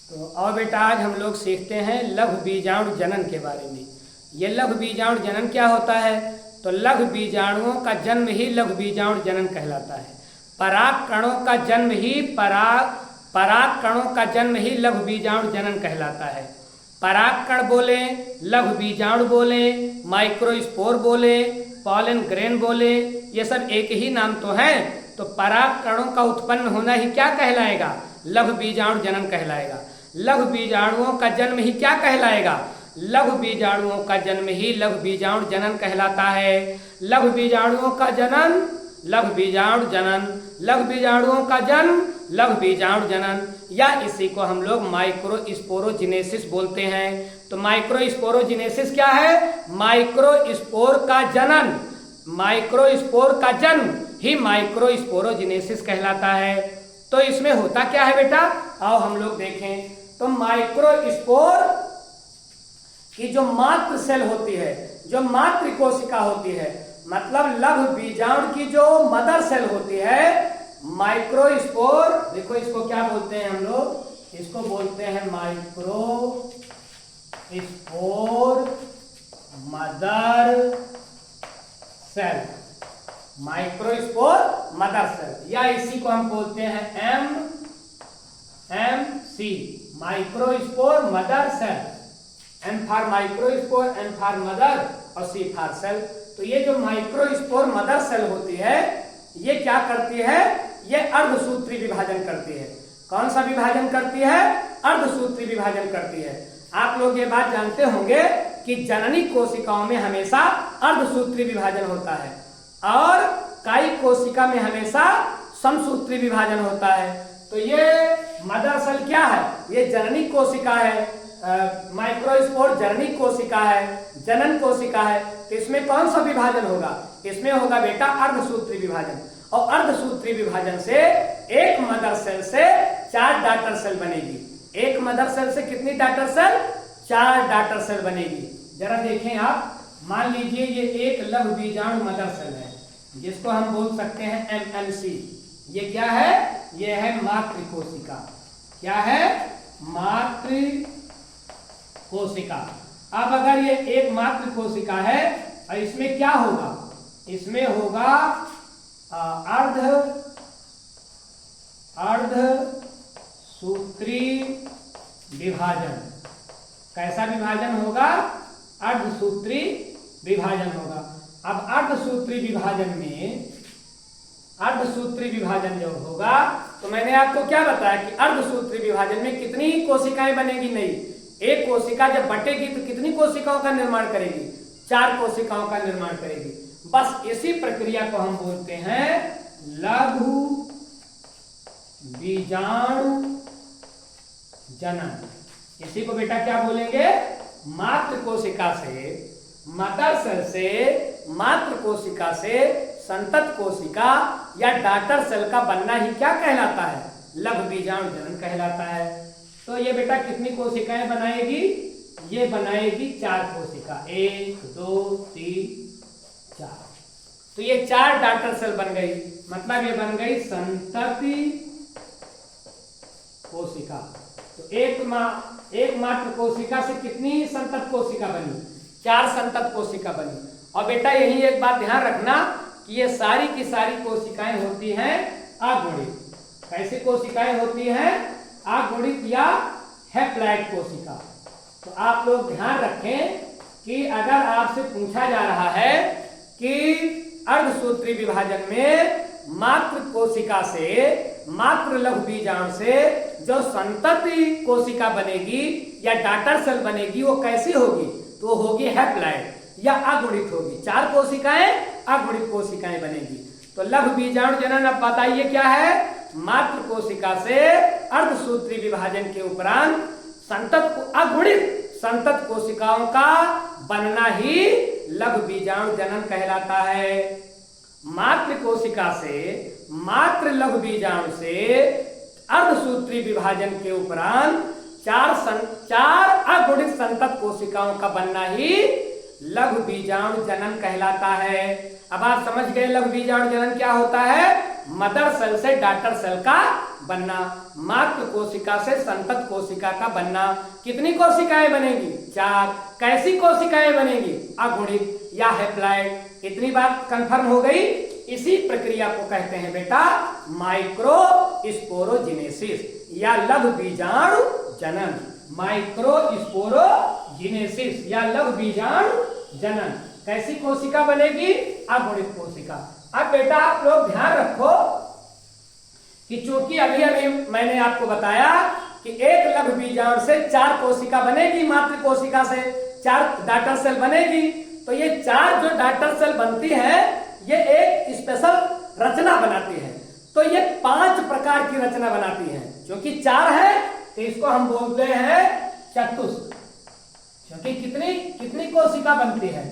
तो और बेटा आज हम लोग सीखते हैं लघु बीजाणु जनन के बारे में। ये लघु बीजाणु जनन क्या होता है? तो लघु बीजाणुओं का जन्म ही लघु बीजाणु जनन कहलाता है। पराग कणों का जन्म ही पराग कणों का जन्म ही लघु बीजाणु जनन कहलाता है। पराग कण बोले, लघु बीजाणु बोले, माइक्रोस्पोर बोले, पॉलन ग्रेन बोले, ये सब एक ही नाम तो है। तो पराग कणों का उत्पन्न होना ही क्या कहलाएगा? लघु बीजाणु जनन कहलाएगा। लघु बीजाणुओं का जन्म ही क्या कहलाएगा? लघु बीजाणुओं का जन्म ही लघु बीजाणु जनन कहलाता है। लघु बीजाणुओं का जनन लघु बीजाणु जनन, लघु बीजाणुओं का जन्म लघु बीजाणु जनन, या इसी को हम लोग माइक्रोस्पोरोजिनेसिस बोलते हैं। तो माइक्रोस्पोरोजिनेसिस क्या है? माइक्रोस्पोर का जनन, माइक्रोस्पोर का जन्म ही माइक्रोस्पोरोजिनेसिस कहलाता है। तो इसमें होता क्या है बेटा? आओ हम लोग देखें। तो माइक्रोस्पोर की जो मात्र सेल होती है, जो मातृ कोशिका होती है, मतलब लघु बीजाणु की जो मदर सेल होती है, माइक्रोस्पोर, देखो इसको क्या बोलते हैं हम लोग? इसको बोलते हैं microspore mother cell, microspore mother cell, या इसी को हम बोलते हैं MC, microspore mother cell. M for microspore, M for mother और सी फॉर सेल। तो ये जो माइक्रोस्पोर मदर सेल होती है, ये क्या करती है? ये अर्धसूत्री विभाजन करती है। कौन सा विभाजन करती है? अर्धसूत्री विभाजन करती है। आप लोग ये बात जानते होंगे कि जननी कोशिकाओं में हमेशा अर्धसूत्री विभाजन होता है और कायी कोशिका में हमेशा समसूत्री विभाजन होता है। तो ये मदर सेल क्या है? ये जननी कोशिका है। माइक्रोस्पोर जननी कोशिका है, जनन कोशिका है। तो इसमें कौन सा विभाजन होगा? इसमें होगा बेटा अर्धसूत्री विभाजन। और अर्धसूत्री विभाजन से एक मदर सेल से 4 डॉटर सेल बनेगी। एक मदर सेल से कितनी डॉटर सेल? 4 डॉटर सेल बनेगी। जरा देखें आप, मान लीजिए ये एक लघु बीजाणु मदर सेल है जिसको हम बोल सकते हैं एमएमसी। ये क्या है? ये है मातृ कोशिका। क्या है? मातृ कोशिका। अब अगर ये एक मातृ कोशिका है और इसमें क्या होगा? इसमें होगा अर्धसूत्री विभाजन। कैसा विभाजन होगा? अर्धसूत्री विभाजन होगा। अब अर्धसूत्री विभाजन में, अर्धसूत्री विभाजन जब होगा तो मैंने आपको क्या बताया कि अर्धसूत्री विभाजन में कितनी कोशिकाएं बनेगी? नहीं, एक कोशिका जब बटेगी तो कितनी कोशिकाओं का निर्माण करेगी? 4 कोशिकाओं का निर्माण करेगी। बस इसी प्रक्रिया को हम बोलते हैं लघु बीजाणु जनन। इसी को बेटा क्या बोलेंगे? मातृ कोशिका से, मदर सेल से, मातृ कोशिका से संतत कोशिका या डॉटर सेल का बनना ही क्या कहलाता है? लघु बीजाणु जनन कहलाता है। तो ये बेटा कितनी कोशिकाएं बनाएगी? ये बनाएगी 4 कोशिका, 1 2 3 4। तो ये 4 डॉटर सेल बन गई, मतलब ये बन गई संतति कोशिका। तो एक मात्र कोशिका से कितनी संतत कोशिका बनी? 4 संतत कोशिका बनी। और बेटा यही एक बात ध्यान रखना कि ये सारी की सारी कोशिकाएं होती हैं अगुणित। कैसी कोशिकाएं होती हैं? अगुणित या हैप्लॉइड कोशिका। तो आप लोग ध्यान रखें कि अगर आपसे पूछा जा रहा है कि अर्धसूत्री विभाजन में मातृ कोशिका से, मातृ लघु बीजाणु से जो संतति कोशिका बनेगी या डॉटर सेल बनेगी, वो कैसी होगी? तो होगी हैप्लॉइड या अगुणित होगी। 4 कोशिकाएं अगुणित कोशिकाएं बनेगी। तो लघु बीजाणु जनन अब बताइए क्या है? मातृ कोशिका से अर्धसूत्री विभाजन के उपरांत अगुणित संतत कोशिकाओं का बनना ही लघु बीजाणु जनन कहलाता है। मातृ कोशिका से, मातृ लघु बीजाणु से अर्धसूत्री विभाजन के उपरांत 4 अगुणित संतत कोशिकाओं का बनना ही लघु बीजाणु जनन कहलाता है। अब आप समझ गए लघु बीजाणु जनन क्या होता है? मदर सेल से डॉटर सेल का बनना, मात्र कोशिका से संतत कोशिका का बनना। कितनी कोशिकाएं बनेगी? 4। कैसी कोशिकाएं बनेगी? अगुणित या हैप्लॉइड। इतनी बात कंफर्म हो गई। इसी प्रक्रिया को कहते हैं बेटा माइक्रोस्पोरोजिनेसिस या लघु बीजाणु जनन। माइक्रोस्पोरोजिनेसिस या लघु बीजाणु जनन। कैसी कोशिका बनेगी? अगुणित कोशिका। अब बेटा आप लोग ध्यान रखो कि चूंकि अभी अभी मैंने आपको बताया कि एक लघु बीजाणु से 4 कोशिका बनेगी, मातृ कोशिका से 4 डॉटर सेल बनेगी। तो ये 4 जो डॉटर सेल बनती है ये एक स्पेशल रचना बनाती है। तो ये 5 प्रकार की रचना बनाती है। क्योंकि 4 है तो इसको हम बोलते हैं चतुष्क। क्योंकि कितनी कोशिका बनती है?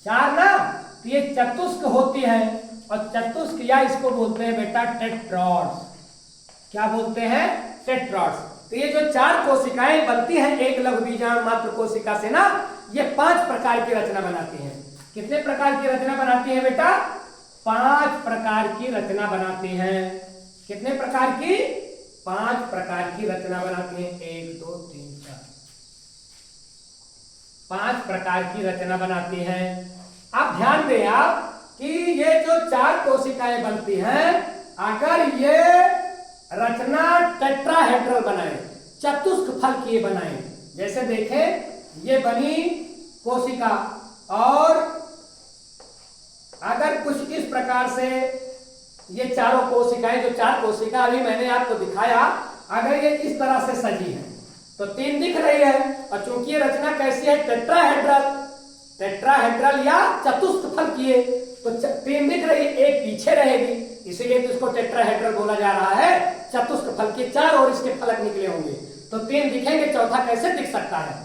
4 ना, तो ये चतुष्क होती है। और चतुष्क या इसको बोलते हैं बेटा टेट्रॉड्स। क्या बोलते हैं? टेट्रॉड्स। तो ये जो 4 कोशिकाएं बनती हैं एक लघु बीजाणु मात्र कोशिका से ना, ये 5 प्रकार की रचना बनाती हैं। कितने प्रकार की रचना बनाती है बेटा? 5 प्रकार की रचना बनाती हैं। कितने प्रकार की? 5 प्रकार की रचना बनाती हैं। 1 2 3 4 5 प्रकार की रचना बनाती हैं। अब ध्यान दें आप कि ये जो 4 कोशिकाएं बनती हैं, अगर ये रचना टेट्राहेड्रल बनाए, चतुष्क फल की बनाए, जैसे देखें ये बनी कोशिका, और अगर कुछ इस प्रकार से ये चारों कोशिकाएं, जो 4 कोशिका अभी मैंने आपको दिखाया, अगर ये इस तरह से सजी है तो 3 दिख रही है। और चूंकि ये रचना कैसी है? टेट्राहेड्रल या चतुष्क फल की है, तो 3 दिख रही है, एक पीछे रहेगी, इसीलिए तो इसको टेट्राहेड्रल बोला जा रहा है। चतुष्क फल के 4 और इसके फलक निकले होंगे, तो 3 दिखेंगे, चौथा कैसे दिख सकता है?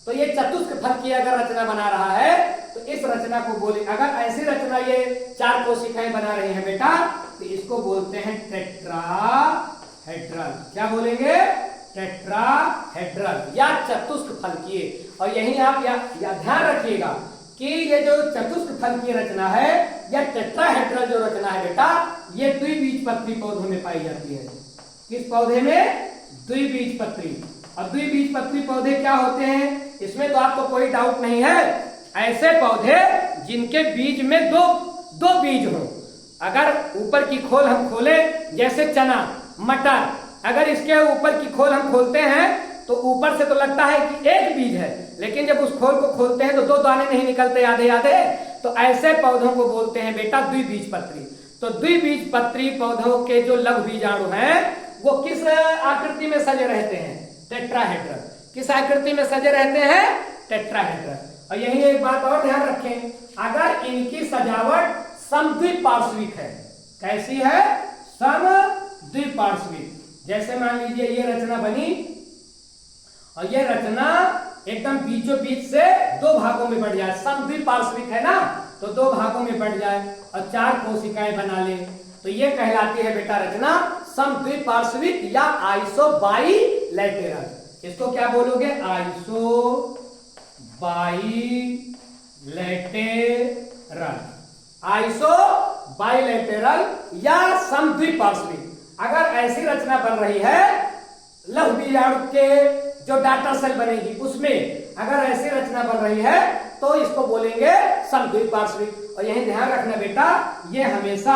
तो ये चतुष्क फल की अगर रचना बना रहा है तो इस रचना को बोले, अगर ऐसी रचना ये 4 कोशिकाएं बना रही हैं बेटा, तो इसको बोलते हैं टेट्राहेड्रल। क्या बोलेंगे? टेट्राहेड्रल या चतुष्क फल की। और यही आप ध्यान रखिएगा कि ये जो चतुष्क फल की रचना है या टेट्राहेड्रल जो रचना है बेटा, ये द्विबीजपत्री पौधों में पाई जाती है। किस पौधे में? द्विबीजपत्री। और द्विबीजपत्री पौधे क्या होते हैं? इसमें तो आपको कोई डाउट नहीं है। ऐसे पौधे जिनके बीज में दो बीज हो। अगर ऊपर की खोल हम खोले, जैसे चना, मटर, अगर इसके ऊपर की खोल हम खोलते हैं तो ऊपर से तो लगता है कि एक बीज है, लेकिन जब उस खोल को खोलते हैं तो 2 दाने नहीं निकलते, आधे। तो ऐसे पौधों को बोलते हैं बेटा द्विबीजपत्री। तो द्विबीजपत्री पौधों के जो लघु बीजाणु हैं वो किस आकृति में सजे रहते हैं? टेट्राहेड्रल। किस आकृति में सजे रहते हैं? टेट्राहेड्रल। और यही एक बात और ध्यान रखें, अगर इनकी सजावट समद्विपार्श्विक है। कैसी है? समद्विपार्श्विक। जैसे मान लीजिए ये रचना बनी और ये रचना एकदम बीचों बीच से 2 भागों में बढ़ जाए, समद्विपार्श्विक है ना, तो 2 भागों में बढ़ जाए और 4 कोशिकाएं बना ले, तो ये कहलाती है बेटा रचना समद्विपार्श्विक या आइसोबाइलेटरल। इसको क्या बोलोगे? आइसोबाइलेटरल या समद्विपार्श्विक। अगर ऐसी रचना बन रही है लघु बीजाणु के जो डॉटर सेल बनेगी उसमें अगर ऐसी रचना बन रही है तो इसको बोलेंगे समद्विपार्श्विक। और यही ध्यान रखना बेटा, ये हमेशा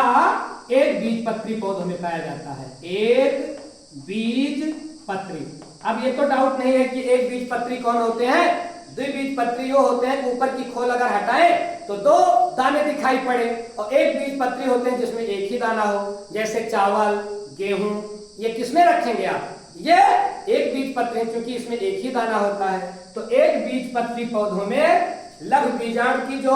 एक बीजपत्री पौधों में पाया जाता है। एक बीजपत्री। अब ये तो डाउट नहीं है कि एक बीजपत्री कौन होते हैं? द्विबीजपत्री वो होते हैं ऊपर की खोल अगर हटाए तो 2 दाने दिखाई पड़े, और एक बीजपत्री होते हैं जिसमें एक ही दाना हो, जैसे चावल, गेहूं। ये किसमें रखेंगे आप? ये एक बीजपत्री, क्योंकि इसमें एक ही दाना होता है। तो एक बीजपत्री पौधों में लघु बीजाणु की जो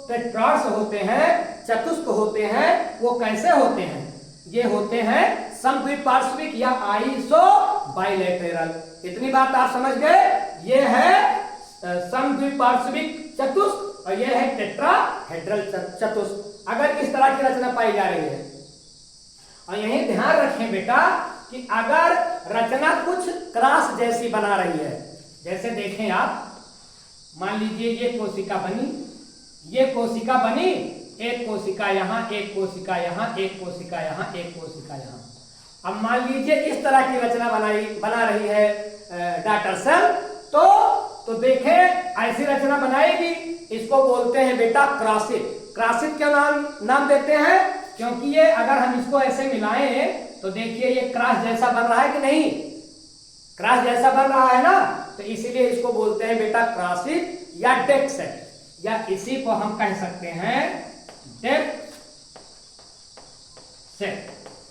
टेट्राड्स होते हैं, चतुष्क होते हैं, वो कैसे होते हैं? ये होते हैं समद्विपार्श्विक या आइसोबाइलेटरल। इतनी बात आप समझ गए? ये है समद्विपार्श्विक चतुष्क और ये है टेट्राहेड्रल चतुष्क। अगर इस तरह की रचना पाई जा रही है, और यही ध्यान रखें बेटा कि अगर रचना कुछ क्रॉस जैसी बना रही है, जैसे देखें आप, मान लीजिए ये कोशिका बनी, एक कोशिका यहां, एक कोशिका यहां, एक कोशिका यहां, एक कोशिका यहां। अब मान लीजिए इस तरह की रचना बना रही है डॉटर सेल, तो देखें ऐसी रचना बनाएगी, इसको बोलते हैं बेटा क्रासित। क्रासित क्यों नाम देते हैं? क्योंकि ये अगर हम इसको ऐसे मिलाएं तो देखिए ये क्रॉस जैसा बन रहा है कि नहीं, क्रॉस जैसा बन रहा है ना, तो इसीलिए इसको बोलते हैं बेटा क्रासित या डेक सेट, या इसी को हम कह सकते हैं डेक सेट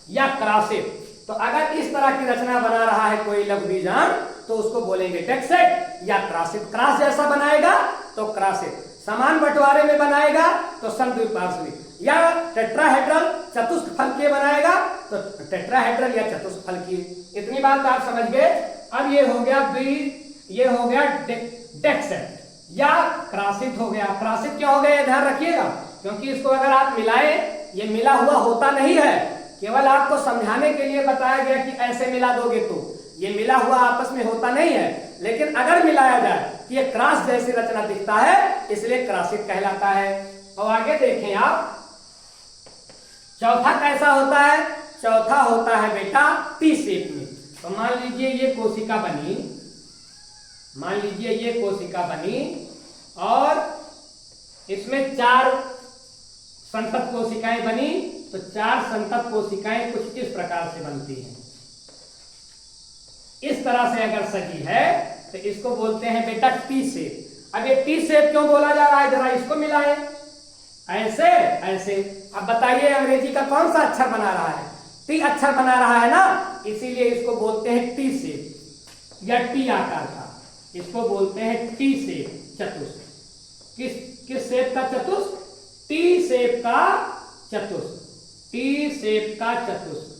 या क्रासित। तो अगर इस तरह की रचना बना रहा है कोई लघु बीजाणु तो उसको बोलेंगे डेक सेट या क्रासित। क्रॉस जैसा बनाएगा तो क्रासित, समान बंटवारे में बनाएगा तो समद्विपार्श्विक, या टेट्राहेड्रल चतुष्फलकीय बनाएगा तो टेट्राहेड्रल या चतुष्फलकीय। इतनी बात आप समझ गए। अब ये हो गया डेक सेट या क्रासित हो गया। क्रासित क्या हो गया ध्यान रखिएगा, क्योंकि इसको अगर आप मिलाएं, ये मिला हुआ होता नहीं है, केवल आपको समझाने के लिए बताया गया कि ऐसे मिला दोगे तो ये मिला हुआ आपस में होता नहीं है। लेकिन अगर मिलाया जाए तो ये क्रॉस जैसी रचना दिखता है, इसलिए क्रासित कहलाता है। और आगे देखें आप, चौथा कैसा होता है? चौथा होता है बेटा टी शेप में। तो मान लीजिए ये कोशिका बनी, मान लीजिए ये कोशिका बनी और इसमें 4 संतत कोशिकाएं बनी, तो 4 संतत कोशिकाएं कुछ इस प्रकार से बनती हैं। इस तरह से अगर सजी है तो इसको बोलते हैं बेटा टी शेप। अब ये टी शेप क्यों बोला जा रहा है, जरा इसको मिलाएं, ऐसे ऐसे। अब बताइए अंग्रेजी का कौन सा अक्षर बना रहा है? टी अक्षर बना रहा है ना, इसीलिए इसको बोलते हैं टी शेप या टी आकार का, इसको बोलते हैं टी शेप चतुष्क। किस शेप का चतुष्क? टी शेप का चतुष्क, टी शेप का चतुष्क,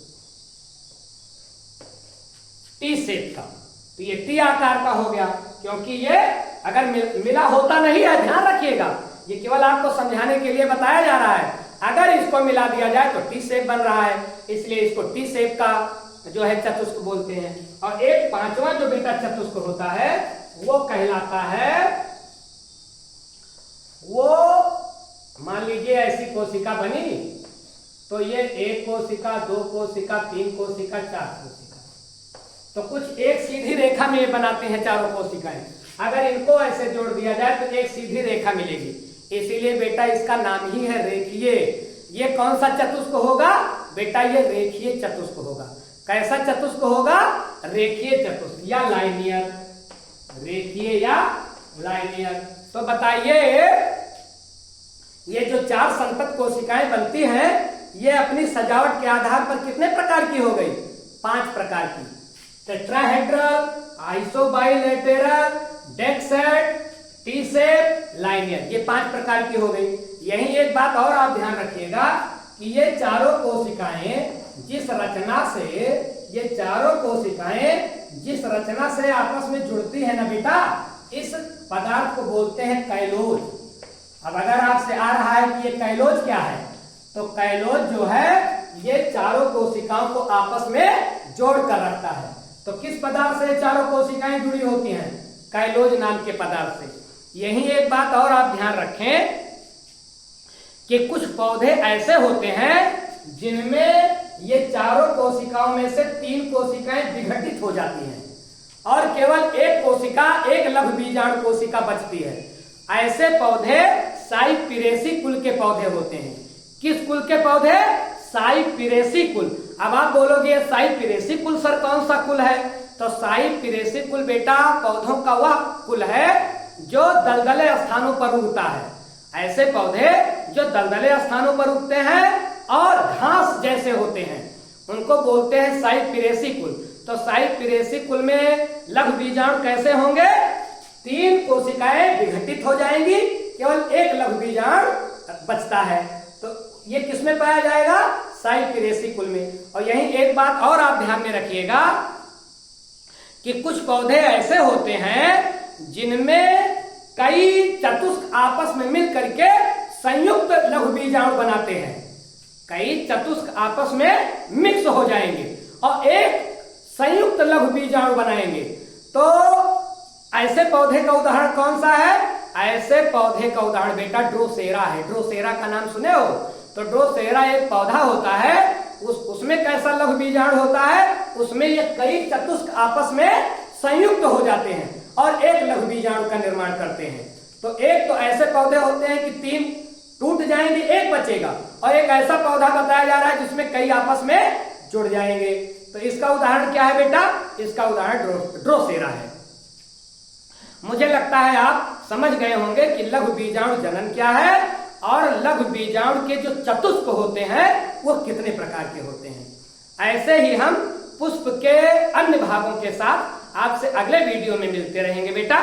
टी शेप का। तो ये टी आकार का हो गया, क्योंकि ये अगर मिला होता नहीं है, ध्यान रखिएगा, ये केवल आपको समझाने के लिए बताया जा रहा है। अगर इसको मिला दिया जाए तो टी शेप बन रहा है, इसलिए इसको टी शेप का जो है चतुष्क बोलते हैं। और एक 5वां जो बेटा चतुष्क होता है वो कहलाता है, वो मान लीजिए ऐसी कोशिका बनी, तो ये 1 कोशिका, 2 कोशिका, 3 कोशिका, 4 कोशिका, तो कुछ एक सीधी रेखा में ये बनाते हैं चारों कोशिकाएं। अगर इनको ऐसे जोड़ दिया जाए तो एक सीधी रेखा मिलेगी, इसीलिए बेटा इसका नाम ही है रेखीय। ये कौन सा चतुष्क होगा बेटा? ये रेखीय चतुष्क होगा। कैसा चतुष्क होगा? रेखीय चतुष्क या लाइनियर, रेखीय या लाइनियर। तो बताइए ये जो 4 संतत कोशिकाएं बनती हैं, ये अपनी सजावट के आधार पर कितने प्रकार की हो गई? 5 प्रकार की। टेट्राहेड्रल, आइसोबाइलेटरल, डेक सेट, टी शेप, लाइनियर, ये 5 प्रकार की हो गई। यही एक बात और आप ध्यान रखिएगा कि ये चारों कोशिकाएं जिस रचना से आपस में जुड़ती है ना बेटा, इस पदार्थ को बोलते हैं कैलोज। अब अगर आपसे आ रहा है कि ये कैलोज क्या है, तो कैलोज जो है ये चारों कोशिकाओं को आपस में जोड़ कर रखता है। तो किस पदार्थ से चारों कोशिकाएं जुड़ी होती हैं? कैलोज नाम के पदार्थ से। यही एक बात और आप ध्यान रखें कि कुछ पौधे ऐसे होते हैं जिनमें ये चारों कोशिकाओं में से 3 कोशिकाएं विघटित हो जाती हैं और केवल एक कोशिका, एक लघु बीजाणु कोशिका बचती है। ऐसे पौधे साइपिरेसी कुल के पौधे होते हैं। किस कुल के पौधे? साइपिरेसी कुल। अब आप बोलोगे साइपिरेसी कुल सर कौन सा कुल है? तो साइपिरेसी कुल बेटा पौधों का वह कुल है जो दलदले स्थानों पर उगता है। ऐसे पौधे जो दलदले स्थानों पर उगते हैं और घास जैसे होते हैं, उनको बोलते हैं साइपिरेसी कुल। तो साइपिरेसी कुल में लघु बीजाणु कैसे होंगे? 3 कोशिकाएं विघटित हो जाएंगी, केवल एक लघु बीजाणु बचता है। तो ये किसमें पाया जाएगा? साइपिरेसी कुल में। और यही एक बात और आप ध्यान में रखिएगा कि कुछ पौधे ऐसे होते हैं जिनमें कई चतुष्क आपस में मिल करके संयुक्त लघु बीजाणु बनाते हैं। कई चतुष्क आपस में मिक्स हो जाएंगे और एक संयुक्त लघु बीजाणु बनाएंगे। तो ऐसे पौधे का उदाहरण कौन सा है? ऐसे पौधे का उदाहरण बेटा ड्रोसेरा है। ड्रोसेरा का नाम सुने हो? तो ड्रोसेरा एक पौधा होता है उसमें कैसा लघु बीजाणु होता है, उसमें ये कई चतुष्क आपस में संयुक्त हो जाते हैं और एक लघु बीजाणु का निर्माण करते हैं। तो एक तो ऐसे पौधे होते हैं कि 3 टूट जाएंगे, एक बचेगा, और एक ऐसा पौधा बताया जा रहा है जिसमें कई आपस में जुड़ जाएंगे। तो इसका उदाहरण क्या है बेटा? इसका उदाहरण ड्रोसेरा है। मुझे लगता है आप समझ गए होंगे कि लघु बीजाणु जनन क्या है और लघु बीजाणु के जो चतुष्क होते हैं वो कितने प्रकार के होते हैं। ऐसे ही हम पुष्प के अन्य भागों के साथ आपसे अगले वीडियो में मिलते रहेंगे बेटा।